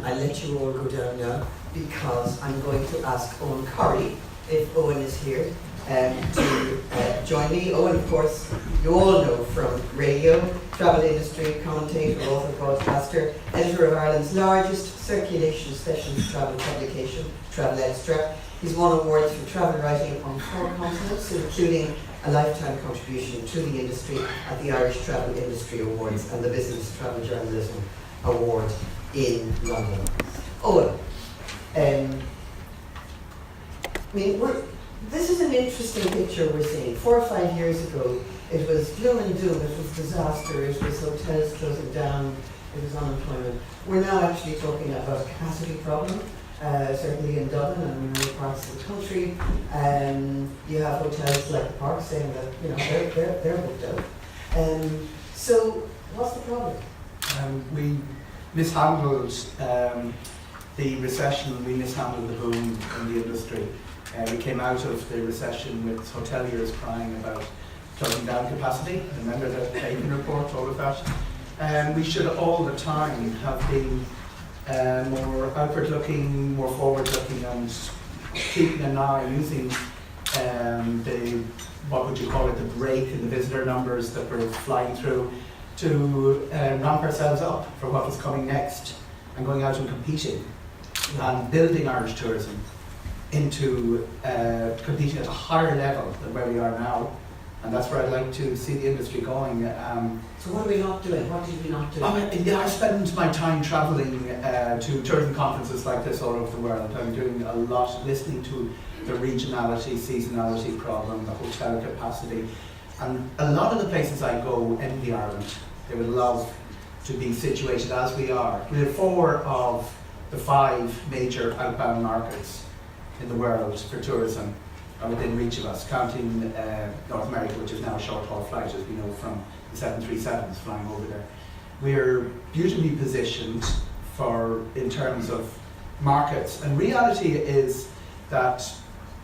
I'll let you all go down now because I'm going to ask Eoghan Corry, if Eoghan is here, to join me. Eoghan, of course, you all know from radio, travel industry, commentator, author, broadcaster, editor of Ireland's largest circulation specialist travel publication, Travel Extra. He's won awards for travel writing on 4 continents, including a lifetime contribution to the industry at the Irish Travel Industry Awards and the Business Travel Journalism Award in London. Eoghan, this is an interesting picture we're seeing. 4 or 5 years ago, it was gloom and doom, it was disaster, it was hotels closing down, it was unemployment. We're now actually talking about a capacity problem, certainly in Dublin and in other parts of the country. You have hotels like the Park saying that they're booked out. So what's the problem? We mishandled the recession, we mishandled the boom in the industry. We came out of the recession with hoteliers crying about closing down capacity. Remember the Bacon report, all of that? We should all the time have been more outward-looking, more forward-looking, and keeping an eye, using what would you call it, the break in the visitor numbers that were flying through to ramp ourselves up for what was coming next, and going out and competing and building Irish tourism into competing at a higher level than where we are now. And that's where I'd like to see the industry going. So what are we not doing? What did we not do? I spend my time travelling to tourism conferences like this all over the world. I'm doing a lot, listening to the regionality, seasonality problem, the hotel capacity. And a lot of the places I go envy Ireland. They would love to be situated as we are. We have 4 of the 5 major outbound markets in the world for tourism are within reach of us, counting North America, which is now a short-haul flight, as we know from the 737s flying over there. We're beautifully positioned in terms of markets, and reality is that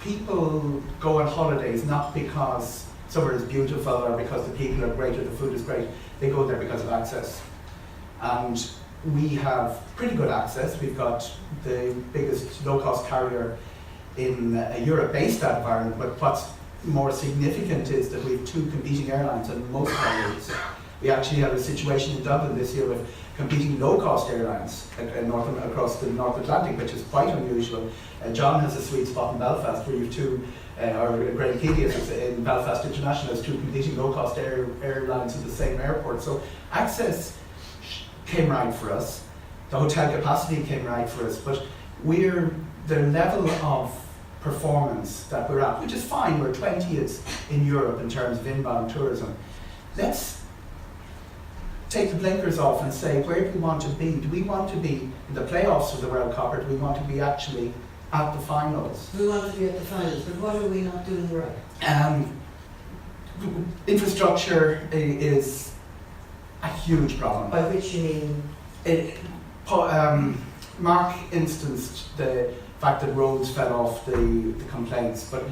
people go on holidays not because somewhere is beautiful or because the people are great or the food is great. They go there because of access, and we have pretty good access. We've got the biggest low-cost carrier in Europe based out of Ireland, but what's more significant is that we have 2 competing airlines on most of our routes. We actually have a situation in Dublin this year with competing low-cost airlines across the North Atlantic, which is quite unusual. John has a sweet spot in Belfast where you have 2, or Graham Keedius in Belfast International has 2 competing low-cost airlines at the same airport. So access came right for us, the hotel capacity came right for us, but the level of performance that we're at, which is fine, we're 20th in Europe in terms of inbound tourism. Let's take the blinkers off and say, where do we want to be? Do we want to be in the playoffs of the World Cup, or do we want to be actually at the finals? We want to be at the finals, but what are we not doing right? Infrastructure is a huge problem. By which you mean? Mark instanced the fact that roads fell off the complaints, but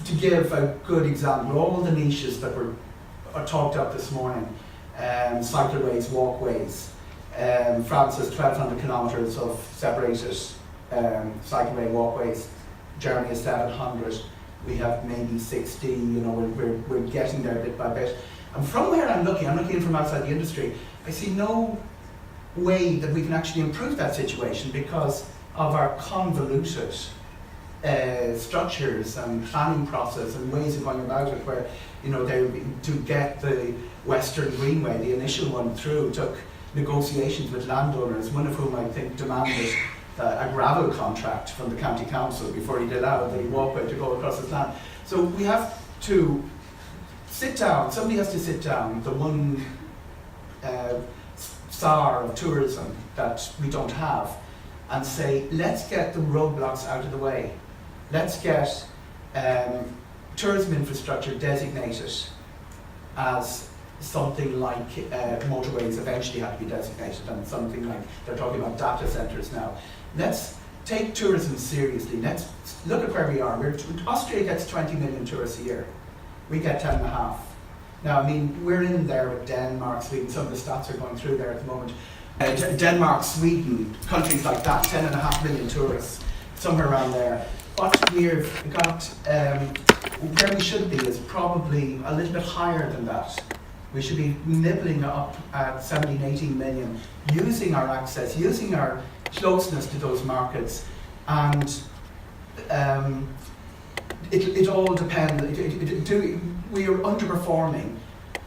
to give a good example, all the niches that were talked up this morning, cycleways, walkways, France has 1,200 kilometres of separated cycleway walkways, Germany is 700, we have maybe 60, we're getting there bit by bit. And from where I'm looking in from outside the industry, I see no way that we can actually improve that situation because of our convoluted structures and planning process and ways of going about it, where to get the Western Greenway, the initial one through, took negotiations with landowners, one of whom I think demanded a gravel contract from the county council before he'd allow the walkway to go across his land. So we have to sit down, somebody has to sit down, the one star of tourism that we don't have, and say, let's get the roadblocks out of the way. Let's get tourism infrastructure designated as something like motorways eventually have to be designated, and something like, they're talking about data centres now. Let's take tourism seriously. Let's look at where we are. Austria gets 20 million tourists a year. We get 10.5. Now, we're in there with Denmark, Sweden, some of the stats are going through there at the moment. Denmark, Sweden, countries like that, 10.5 million tourists, somewhere around there. What we've got, where we should be is probably a little bit higher than that. We should be nibbling up at 17, 18 million, using our access, using our closeness to those markets, and it all depends. We are underperforming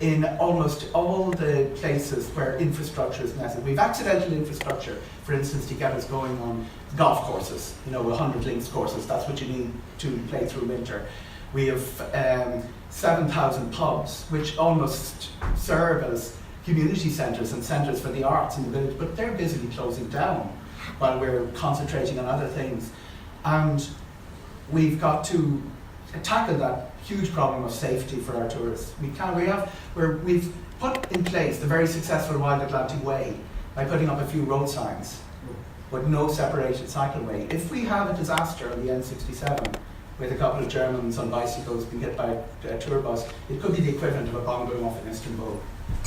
in almost all the places where infrastructure is necessary. We've accidental infrastructure, for instance, to get us going on golf courses, 100 links courses, that's what you need to play through winter. We have 7,000 pubs, which almost serve as community centres and centres for the arts in the village, but they're busily closing down while we're concentrating on other things. And we've got to tackle that huge problem of safety for our tourists. We've put in place the very successful Wild Atlantic Way by putting up a few road signs with no separated cycleway. If we have a disaster on the N67 with a couple of Germans on bicycles being hit by a tour bus, it could be the equivalent of a bomb going off in Istanbul.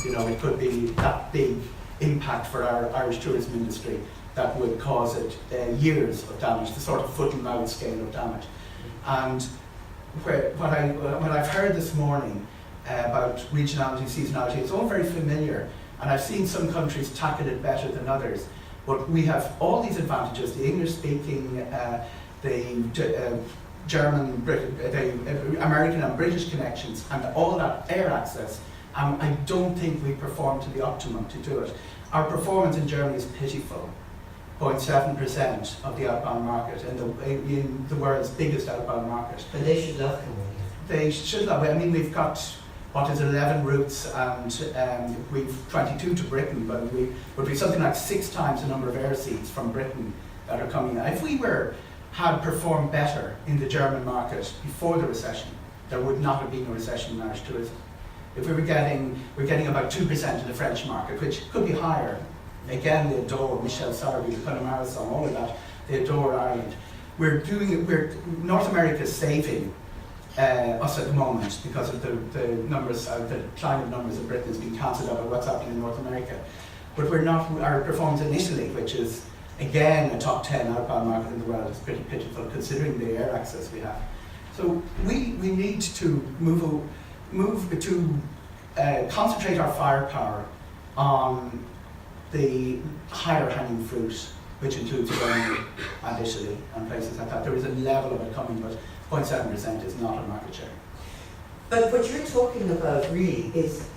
It could be that big impact for our Irish tourism industry that would cause it years of damage, the sort of foot and mouth scale of damage. And what I've heard this morning about regionality, seasonality, it's all very familiar, and I've seen some countries tackle it better than others. But we have all these advantages: the English-speaking, the German, the American and British connections, and all that air access. I don't think we perform to the optimum to do it. Our performance in Germany is pitiful. 0.7% of the outbound market in the world's biggest outbound market. But they should love coming here. They should love it. I mean, we've got 11 routes, and we've 22 to Britain, but we've something like 6 times the number of air seats from Britain that are coming in. If we had performed better in the German market before the recession, there would not have been a recession in Irish tourism. If we're getting about 2% in the French market, which could be higher. Again, they adore Michel Sarby, the Connemara song, all of that. They adore Ireland. North America is saving us at the moment because of the numbers, the decline of numbers in Britain has been cancelled out by what's happening in North America. But our performance in Italy, which is again a top 10 outbound market in the world, is pretty pitiful considering the air access we have. So we need to move to concentrate our firepower on the higher hanging fruit, which includes Germany and Italy and places like that. There is a level of it coming, but 0.7% is not a market share. But what you're talking about really is,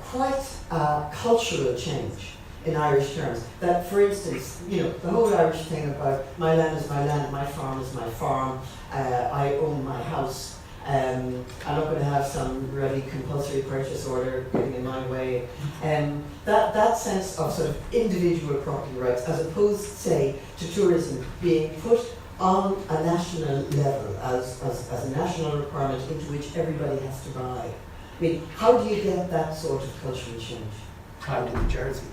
quite a cultural change in Irish terms. That, for instance, the whole Irish thing about my land is my land, my farm is my farm, I own my house. I'm not going to have some really compulsory purchase order getting in my way. That sense of sort of individual property rights, as opposed, say, to tourism being put on a national level as a national requirement into which everybody has to buy. How do you get that sort of cultural change? Proud in Jersey.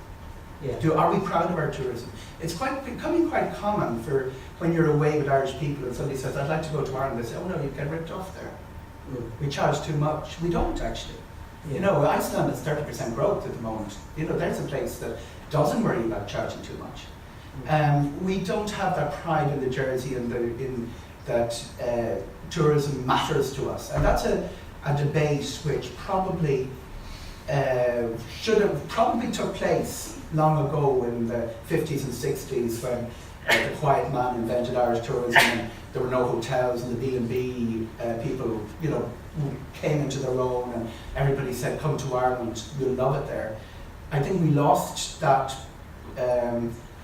Yeah. Are we proud of our tourism? It's becoming quite common for when you're away with Irish people and somebody says, I'd like to go to Ireland. They say, oh no, you get ripped off there. We charge too much. We don't actually. Yeah. Iceland is 30% growth at the moment. There's a place that doesn't worry about charging too much. We don't have that pride in the Jersey in that tourism matters to us. And that's a debate which probably took place long ago in the 50s and 60s when the quiet man invented Irish tourism and there were no hotels and the B&B people, came into their own and everybody said, come to Ireland, you'll love it there. I think we lost that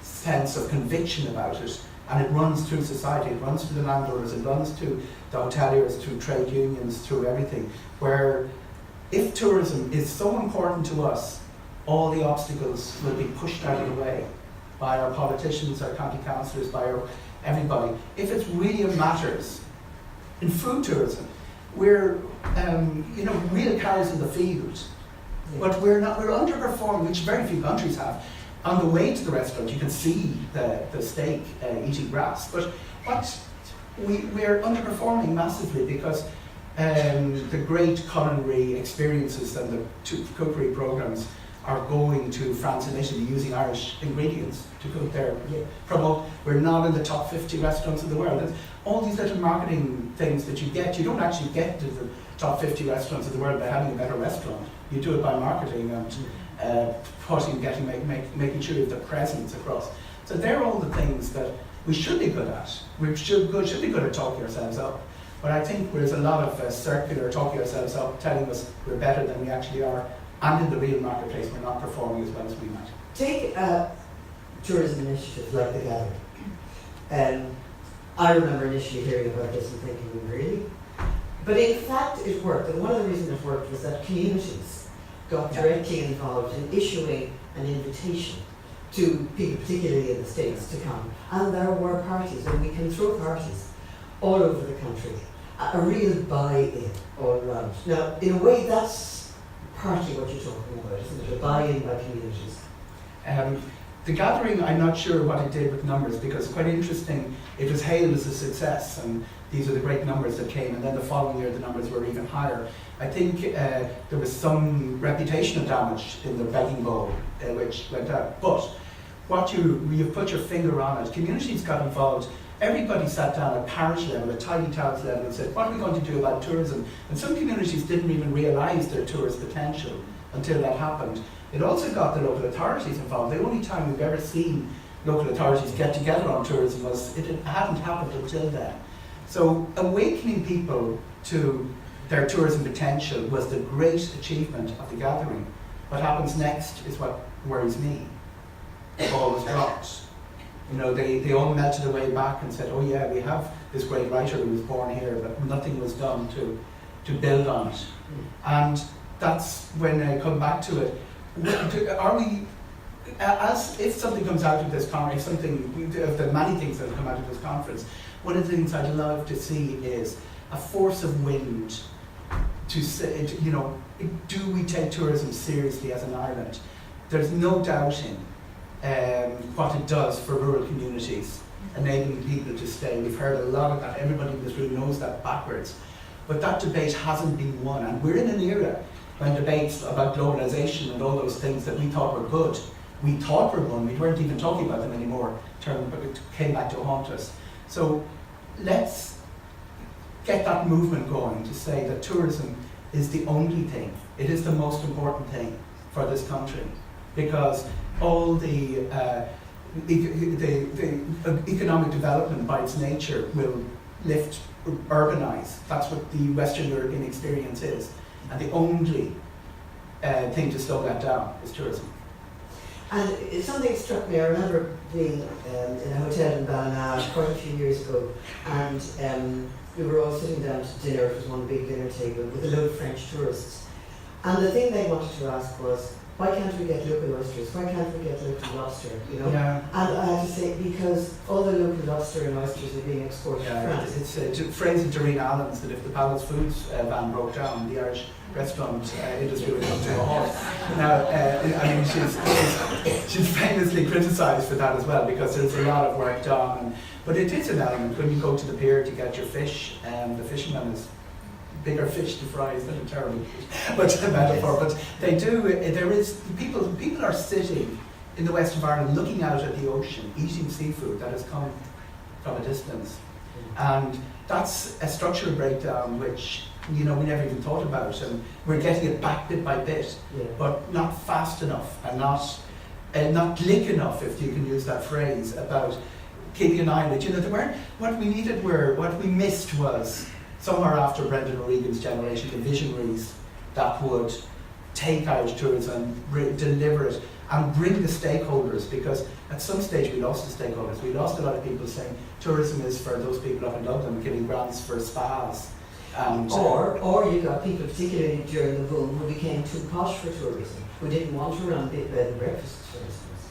sense of conviction about it, and it runs through society, it runs through the landowners, it runs through the hoteliers, through trade unions, through everything, where if tourism is so important to us, all the obstacles will be pushed out of the way by our politicians, our county councillors, by everybody. If it really matters, in food tourism, we're real cows in the field, but we're underperforming, which very few countries have. On the way to the restaurant, you can see the steak eating grass, but we're underperforming massively because the great culinary experiences and the cookery programs are going to France and Italy using Irish ingredients to cook their promote. We're not in the top 50 restaurants in the world. There's all these little marketing things that you get. You don't actually get to the top 50 restaurants in the world by having a better restaurant. You do it by marketing and making sure you have the presence across. So they're all the things that we should be good at. We should be good at talking ourselves up. But I think there's a lot of circular talking ourselves up, telling us we're better than we actually are, and in the real marketplace we're not performing as well as we might. Take tourism initiatives like the Gathering. I remember initially hearing about this and thinking, really? But in fact it worked, and one of the reasons it worked was that communities got directly involved in issuing an invitation to people, particularly in the States, to come. And there were parties, and we can throw parties all over the country. A real buy-in all around. Now, in a way, that's partly what you're talking about, isn't it? A buy-in by communities. The Gathering, I'm not sure what it did with numbers, because it's quite interesting. It was hailed as a success, and these are the great numbers that came, and then the following year the numbers were even higher. I think there was some reputational damage in the begging bowl, which went out. But what you've put your finger on it, communities got involved. Everybody sat down at parish level, at tiny towns level, and said, what are we going to do about tourism? And some communities didn't even realise their tourist potential until that happened. It also got the local authorities involved. The only time we've ever seen local authorities get together on tourism was, it hadn't happened until then. So awakening people to their tourism potential was the great achievement of the Gathering. What happens next is what worries me. The ball was dropped. You know, they all melted away back and said, oh yeah, we have this great writer who was born here, but nothing was done to build on it. And that's when I come back to it. Are we, as if something comes out of this conference, of the many things that have come out of this conference, one of the things I'd love to see is a force of wind to say, you know, do we take tourism seriously as an island? There's no doubting what it does for rural communities, enabling people to stay. We've heard a lot of that. Everybody in this room knows that backwards. But that debate hasn't been won, and we're in an era when debates about globalisation and all those things that we thought were good, we thought were won, we weren't even talking about them anymore, but it came back to haunt us. So let's get that movement going to say that tourism is the only thing, it is the most important thing for this country, because all the economic development by its nature will lift, urbanise. That's what the Western European experience is. And the only thing to slow that down is tourism. And something struck me. I remember being in a hotel in Ballina quite a few years ago, and we were all sitting down to dinner. It was one big dinner table with a load of French tourists. And the thing they wanted to ask was, why can't we get local oysters? Why can't we get local lobster? You know? Yeah. And I have to say, because all the local lobster and oysters are being exported to France. It's a phrase of Doreen Allen's that if the Palace Foods van broke down, the Irish restaurant industry would come to a halt. Now, I mean, she's famously criticised for that as well, because there's a lot of work done. But it is an element. When you go to the pier to get your fish, the fisherman is bigger fish to fry is not a terrible metaphor, but they do. There is people are sitting in the west of Ireland looking out at the ocean, eating seafood that has come from a distance, and that's a structural breakdown which we never even thought about, and we're getting it back bit by bit, but not fast enough and not glick enough, if you can use that phrase, about keeping an eye on it. What we missed was, somewhere after Brendan O'Regan's generation, the visionaries that would take Irish tourism, deliver it, and bring the stakeholders, because at some stage we lost the stakeholders. We lost a lot of people saying tourism is for those people up in Dublin, giving grants for spas. Or you got people, particularly during the boom, who became too posh for tourism, who didn't want to run big bed and breakfasts, for instance.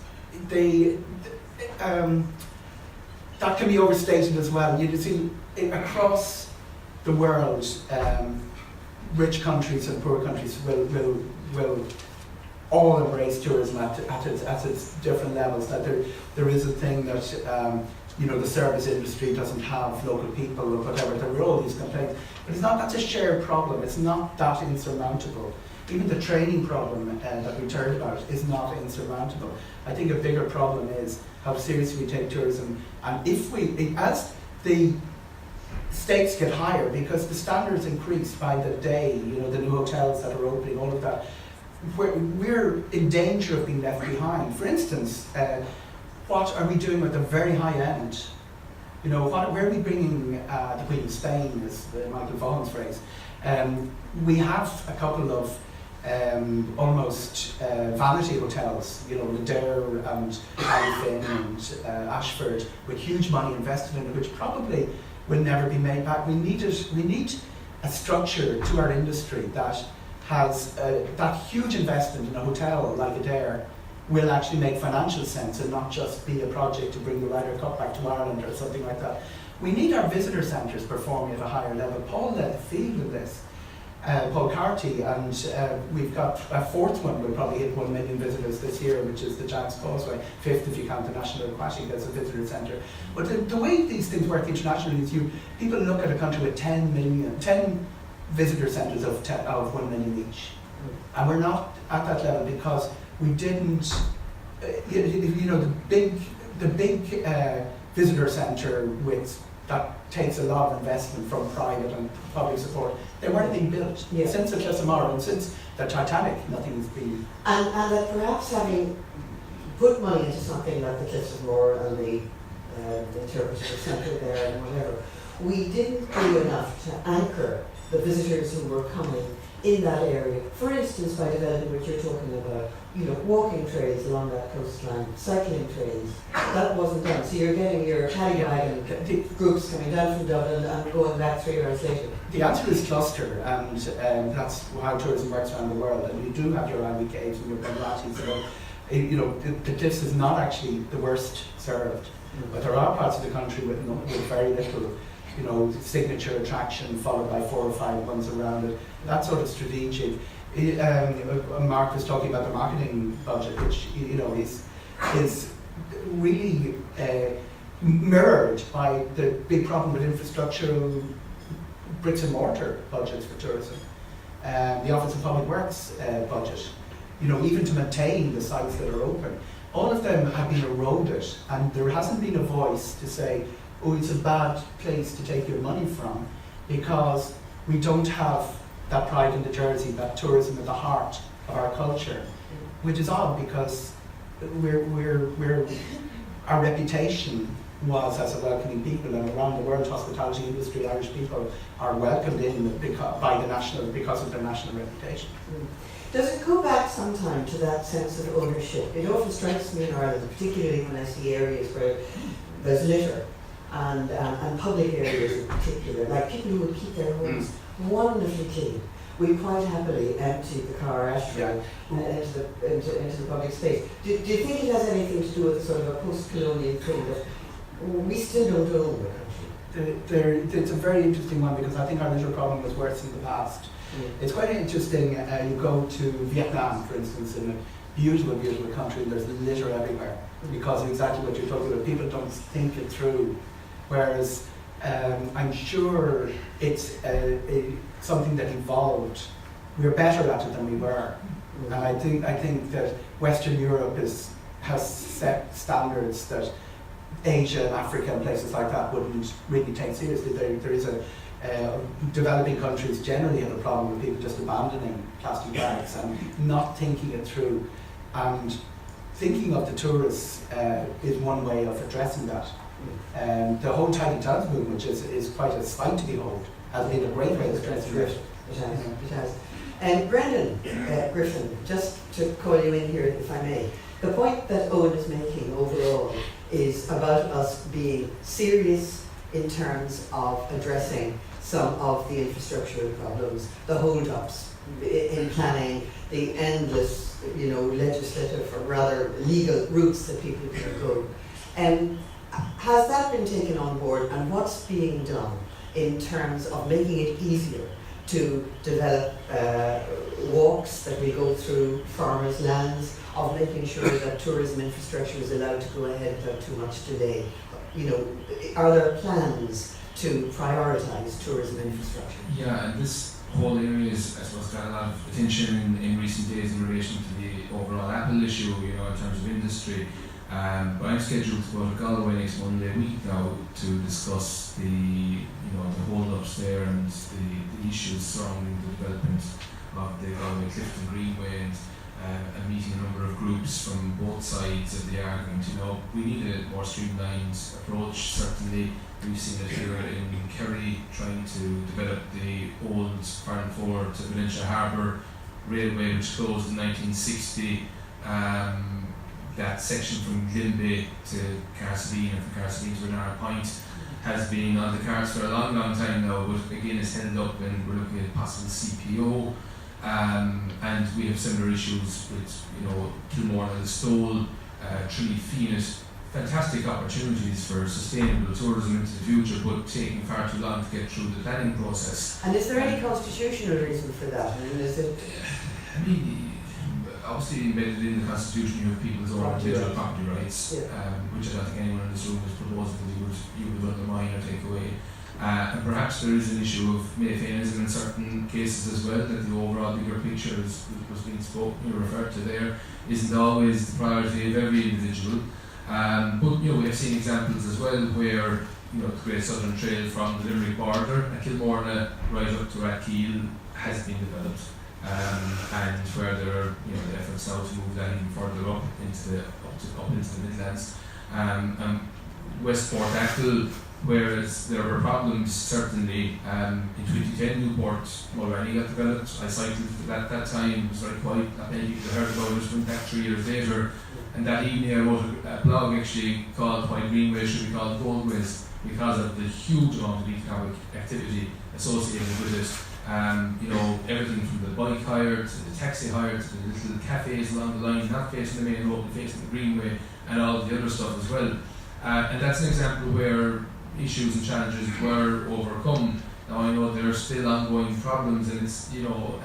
That can be overstated as well. You see, across the world, rich countries and poor countries will all embrace tourism at its different levels. That there is a thing that the service industry doesn't have local people or whatever. There were all these complaints, but it's not. That's a shared problem. It's not that insurmountable. even the training problem that we heard about is not insurmountable. I think a bigger problem is how seriously we take tourism, and as the stakes get higher, because the standards increase by the day, the new hotels that are opening, all of that, we're in danger of being left behind. For instance, what are we doing at the very high end? Where are we bringing the Queen of Spain, is Michael Vaughan's phrase. We have a couple of almost vanity hotels, Ladere and Alifin and Ashford, with huge money invested in it, which probably will never be made back. We need a structure to our industry that has that huge investment in a hotel like Ladere will actually make financial sense and not just be a project to bring the Ryder Cup back to Ireland or something like that. We need our visitor centres performing at a higher level. Paul led the field in this, Paul Carty, and we've got a fourth one. We'll probably hit 1 million visitors this year, which is the Jack's Causeway, fifth if you count the National Aquatic as a visitor centre. But the way these things work internationally is people look at a country with 10 visitor centres of 1 million each. And we're not at that level because we didn't, the big visitor centre that takes a lot of investment from private and public support, they weren't being built. Yeah. Since the Clissamara and since the Titanic, nothing's been. And that perhaps having put money into something like the Cliffs of Moher and the interpretive centre there and whatever, we didn't do enough to anchor the visitors who were coming in that area. For instance, by developing what you're talking about, walking trails along that coastline, cycling trails, that wasn't done. So you're getting your paddy wagon groups coming down from Dublin and going back 3 hours later. The answer is cluster, and that's how tourism works around the world. And you do have your Ivy Caves and your Benratis. The Cliffs is not actually the worst served, but there are parts of the country with very little signature attraction followed by 4 or 5 months around it. That sort of strategic. Mark was talking about the marketing budget, which is really mirrored by the big problem with infrastructural bricks and mortar budgets for tourism. The Office of Public Works budget, even to maintain the sites that are open, all of them have been eroded, and there hasn't been a voice to say, oh, it's a bad place to take your money from, because we don't have that pride in the jersey, that tourism at the heart of our culture, which is odd because our reputation was as a welcoming people, and around the world hospitality industry, Irish people are welcomed in because of their national reputation. Does it go back sometime to that sense of ownership? It often strikes me in Ireland, particularly when I see areas where there's litter, and public areas in particular, like people who would keep their homes wonderfully clean. We quite happily empty the car ashtray into the public space. Do you think it has anything to do with sort of a post-colonial thing that we still don't own the country? It's a very interesting one, because I think our litter problem was worse in the past. It's quite interesting. You go to Vietnam, for instance, in a beautiful, beautiful country, and there's litter everywhere because of exactly what you're talking about. People don't think it through. Whereas I'm sure it's something that evolved. We're better at it than we were, and I think that Western Europe has set standards that Asia and Africa and places like that wouldn't really take seriously. There is developing countries generally have a problem with people just abandoning plastic bags and not thinking it through, and thinking of the tourists is one way of addressing that. The whole Tidy Towns movement, which is quite a sight to behold, has been a great way of addressing it. It has. And Brendan Griffin, just to call you in here if I may, the point that Eoghan is making overall is about us being serious in terms of addressing some of the infrastructural problems, the hold-ups in planning, the endless, legislative or rather legal routes that people can go. Has that been taken on board, and what's being done in terms of making it easier to develop walks that we go through farmers' lands, of making sure that tourism infrastructure is allowed to go ahead without too much delay? Are there plans to prioritise tourism infrastructure? Yeah, and this whole area is, I suppose, got a lot of attention in recent days in relation to the overall Apple issue, you know, in terms of industry. But I'm scheduled to go to Galway next Monday week now to discuss the, you know, the hold-ups there and the issues surrounding the development of the Galway Clifton Greenway, and meeting a number of groups from both sides of the argument. You know, we need a more streamlined approach. Certainly, we've seen it here in Kerry, trying to develop the old Farnford to Valentia Harbour railway, which closed in 1960. That section from Glimby to Carsabeen and from Carsabeen to Renard Point has been on the cards for a long, long time now, but again it's held up, and we're looking at possible CPO. And we have similar issues with, you know, Kilmore and the Stole, Trinity Phoenix, fantastic opportunities for sustainable tourism into the future, but taking far too long to get through the planning process. And is there any constitutional reason for that? I mean, is it? I mean, obviously embedded in the Constitution, you have people's own individual property rights, which I don't think anyone in this room is proposing that you would undermine or take away. And perhaps there is an issue of Mayfainism in certain cases as well, that the overall bigger picture was being spoken, referred to there, isn't always the priority of every individual. But you know, we have seen examples as well where, you know, the Great Southern Trail from the Limerick border at Kilmorna right up to Rathkeil has been developed, and where there are, you know, the efforts now to move that even further up into the Midlands. Westport Achill, whereas there were problems certainly in 2010, Newport Mulroney got developed. I cycled at that time, it was very quiet, not many people heard about it. Went back 3 years later, and that evening I wrote a blog actually called Why Greenway Should Be Called Goldways, because of the huge amount of economic activity associated with it. You know, everything from the bike hire to the taxi hire to the little cafes along the line, not facing the main road but facing the Greenway, and all of the other stuff as well. And that's an example where issues and challenges were overcome. Now I know there are still ongoing problems, and it's, you know,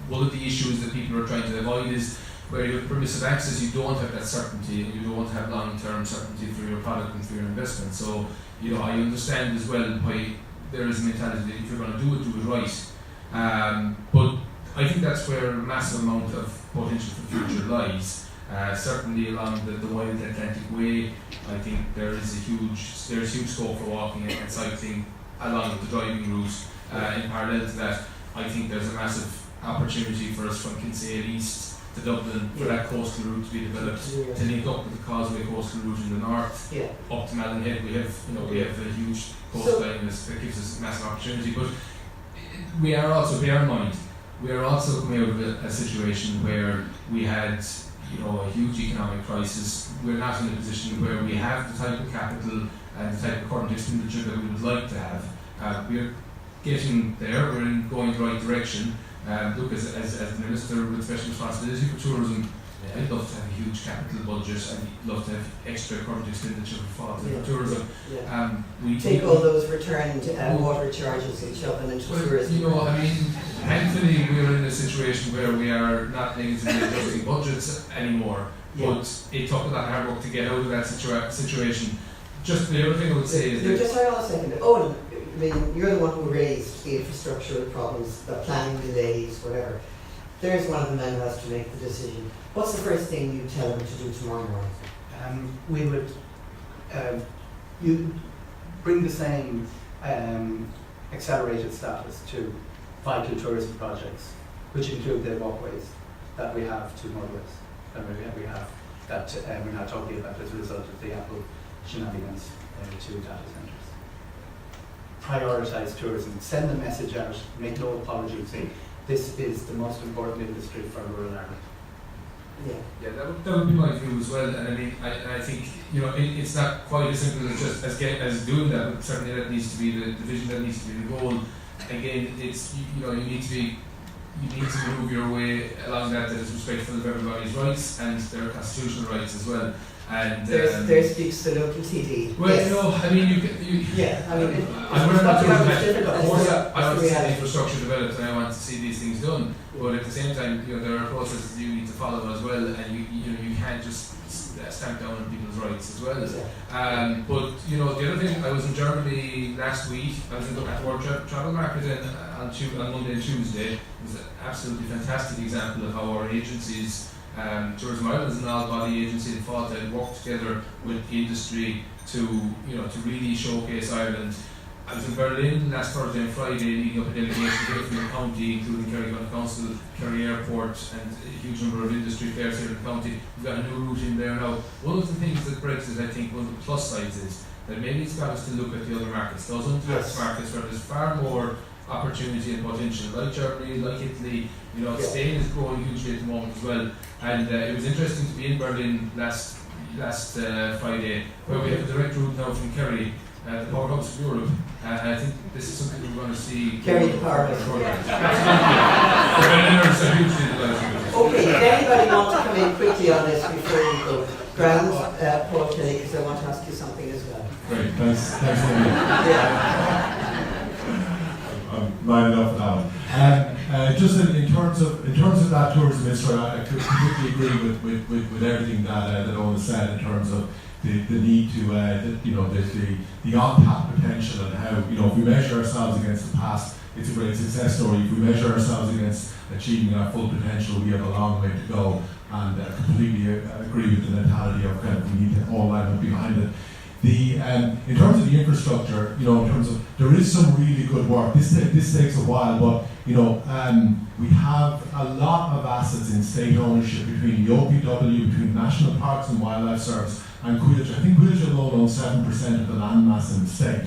one of the issues that people are trying to avoid is where you have permissive access, you don't have that certainty, and you don't have long-term certainty for your product and for your investment. So, you know, I understand as well why there is a mentality that if you're going to do it right. But I think that's where a massive amount of potential for future lies. Certainly along the wide Atlantic Way, I think there's huge scope for walking and cycling along with the driving route. In parallel to that, I think there's a massive opportunity for us from Kinsale East to Dublin for that coastal route to be developed, to link up with the Causeway coastal route in the north, up to Mallinhead. We have a huge coastline that gives us a massive opportunity. But we are also, bear in mind, we are also coming out of a situation where we had, you know, a huge economic crisis. We're not in a position where we have the type of capital and the type of current expenditure that we would like to have. We're getting there, we're going the right direction. Look, as the Minister with special responsibility for tourism, I'd love to have a huge capital budget, and I'd love to have extra current expenditure for tourism. We take all those returned water charges and shove them into tourism. You know, I mean, thankfully we're in a situation where we are not negatively adjusting budgets anymore, but it took a lot of hard work to get out of that situation. Just the other thing I would say is that... Just hold on a second. Owen, I mean, you're the one who raised the infrastructural problems, the planning delays, whatever. There's one of the men who has to make the decision. What's the first thing you tell him to do tomorrow morning? We would you bring the same accelerated status to vital tourism projects, which include the walkways that we have to motorways, and we have that we're not talking about as a result of the Apple shenanigans to data centres. Prioritise tourism, send the message out, make no apologies, say this is the most important industry for rural Ireland. Yeah, that would be my view as well. And I mean, I think, you know, it's not quite as simple as just as doing that, but certainly that needs to be the vision, that needs to be the goal. Again, it's, you know, you need to move your way along that is respectful of everybody's rights and their constitutional rights as well. And there speaks the local TD. Well, yes. You know, I mean, I'm very much of course, I want to see the infrastructure developed and I want to see these things done. But at the same time, you know, there are processes you need to follow as well, and you can't just stamp down on people's rights as well. Yeah. But you know, the other thing, I was in Germany last week. I was at the World Travel Market on Monday and Tuesday. It was an absolutely fantastic example of how our agencies, Tourism Ireland is an all-body agency that fought and worked together with the industry to really showcase Ireland. I was in Berlin last Thursday and Friday leading up a delegation here from the county, including Kerry County Council, Kerry Airport, and a huge number of industry fairs here in the county. We've got a new route in there now. One of the things that Brexit, I think, one of the plus sides is that maybe it's got us to look at the other markets, those untapped markets where there's far more opportunity and potential, like Germany, like Italy. You know, Spain is growing hugely at the moment as well. And it was interesting to be in Berlin last Friday, where we have a direct route now from Kerry, the powerhouse of Europe. I think this is something we're going to see. Kerry the powerhouse. Okay, does anybody want to come in quickly on this before we go? Grant, Paul Kelly, because I want to ask you something as well. Great, thanks Amy. I'm lining up now. Just in terms of that tourism industry, I completely agree with everything that Eoghan said in terms of the need to the untapped potential, and how, if we measure ourselves against the past, it's a great success story. If we measure ourselves against achieving our full potential, we have a long way to go. And I completely agree with the mentality of kind of we need to all line up behind it. In terms of the infrastructure, in terms of, there is some really good work. This takes a while, but we have a lot of assets in state ownership between the OPW, between National Parks and Wildlife Service, and Quidditch. I think Quidditch alone owns 7% of the land mass in the state.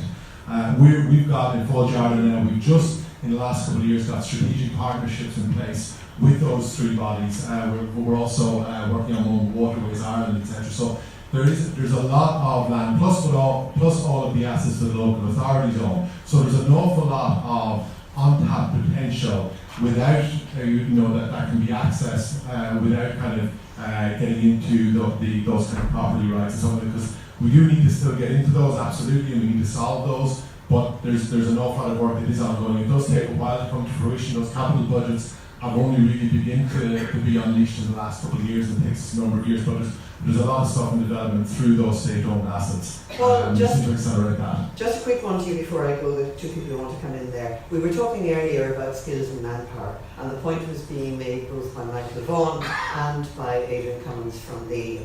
We've got in Full Jarden now, we've just in the last couple of years got strategic partnerships in place with those three bodies. We're also working on Waterways Ireland, etc. So there's a lot of land, plus all of the assets that the local authorities own. So there's an awful lot of untapped potential without that can be accessed without kind of getting into those kind of property rights and something, because we do need to still get into those, absolutely, and we need to solve those. But there's an awful lot of work that is ongoing. It does take a while to come to fruition. Those capital budgets have only really begun to be unleashed in the last couple of years. It takes us a number of years, but there's a lot of stuff in development through those state-owned assets. Well, just to accelerate that. Just a quick one to you before I go, the two people who want to come in there. We were talking earlier about skills and manpower, and the point was being made both by Michael Vaughan and by Adrian Cummins from the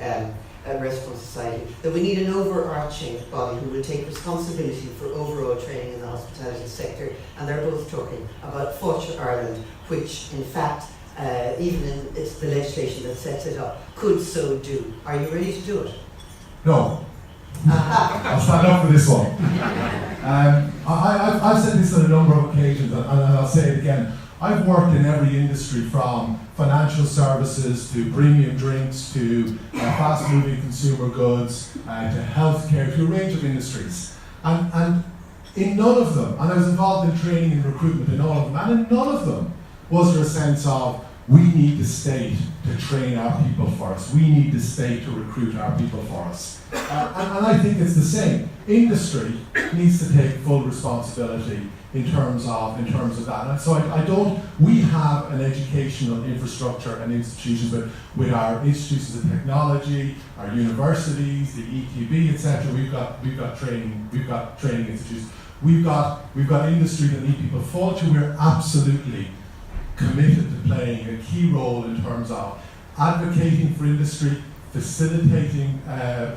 Restaurant Society, that we need an overarching body who will take responsibility for overall training in the hospitality sector, and they're both talking about Future Ireland, which in fact, even in it's the legislation that sets it up, could so do. Are you ready to do it? No. I'll stand up for this one. I've said this on a number of occasions, and I'll say it again. I've worked in every industry, from financial services to premium drinks to fast-moving consumer goods to healthcare, to a range of industries. And in none of them, and I was involved in training and recruitment in all of them, and in none of them was there a sense of, we need the state to train our people for us. We need the state to recruit our people for us. And I think it's the same. Industry needs to take full responsibility in terms of that. And so we have an educational infrastructure and institutions with our institutions of technology, our universities, the ETB, etc. We've got training institutes. We've got industry that need people fall to. We're absolutely committed to playing a key role in terms of advocating for industry, facilitating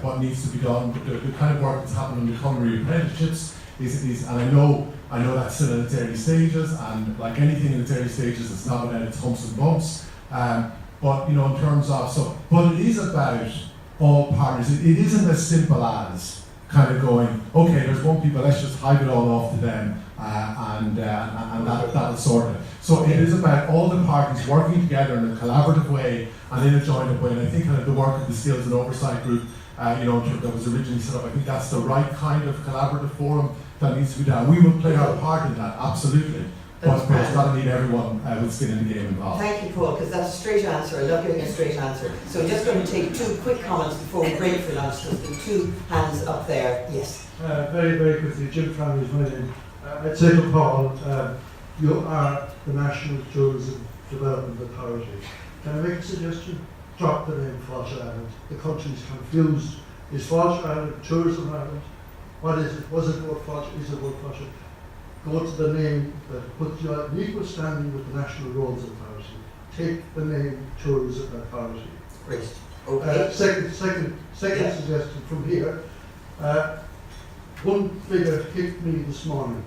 what needs to be done. The kind of work that's happening in the culinary apprenticeships is, and I know that's still in its early stages, and like anything in its early stages, it's not about its humps and bumps. But in terms of but it is about all partners. It isn't as simple as kind of going, okay, there's one people, let's just hive it all off to them, and that'll sort it. So it is about all the parties working together in a collaborative way and in a joined-up way. And I think kind of the work of the Skills and Oversight Group, that was originally set up, I think that's the right kind of collaborative forum that needs to be done. We will play our part in that, absolutely. But it's got to need everyone with skin in the game involved. Thank you, Paul, because that's a straight answer. I love giving a straight answer. So we're just going to take two quick comments before we break for lunch. There's been two hands up there. Yes. Very, very quickly, Jim Flannery is my name. I'd say to Paul, you are the National Tourism Development Authority. Can I make a suggestion? drop the name Fáilte Ireland. The country is confused. Is Fáilte Ireland Tourism Ireland? What is it? Was it about Fáilte? Is it about Fáilte? Go to the name that puts you in equal standing with the National Roads Authority. Take the name Tourism Authority. Great. Okay. Second suggestion from here. One figure hit me this morning,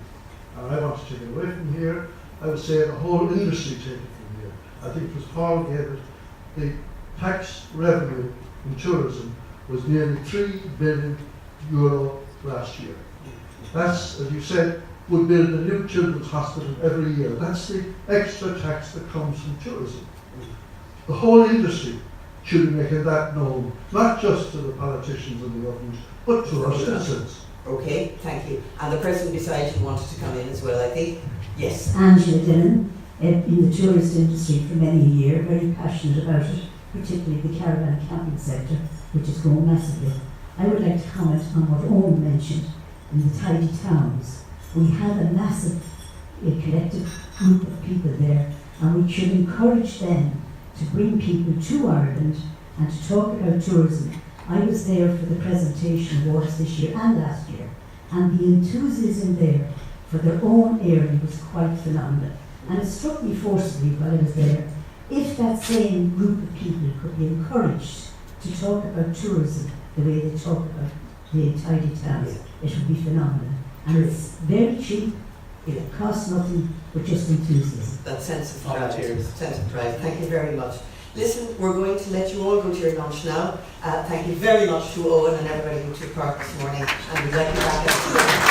and I want to take it away from here. I would say the whole industry take it from here. I think it was Paul gave it. The tax revenue in tourism was nearly €3 billion last year. That's, as you said, would build a new children's hospital every year. That's the extra tax that comes from tourism. The whole industry should be making that known, not just to the politicians and the government, but to our citizens. Okay, thank you. And the person beside you wanted to come in as well, I think. Yes. Angela Dillon, in the tourist industry for many a year, very passionate about it, particularly the caravan camping sector, which is growing massively. I would like to comment on what Eoghan mentioned in the tidy towns. We have a massive collective group of people there, and we should encourage them to bring people to Ireland and to talk about tourism. I was there for the presentation awards this year and last year, and the enthusiasm there for their own area was quite phenomenal. And it struck me forcibly while I was there, if that same group of people could be encouraged to talk about tourism the way they talk about the tidy towns, it would be phenomenal. And it's very cheap, it costs nothing, but just enthusiasm. That sense of pride. Volunteers. Sense of pride. Thank you very much. Listen, we're going to let you all go to your lunch now. Thank you very much to Eoghan and everybody who took part this morning, and we'd like you back at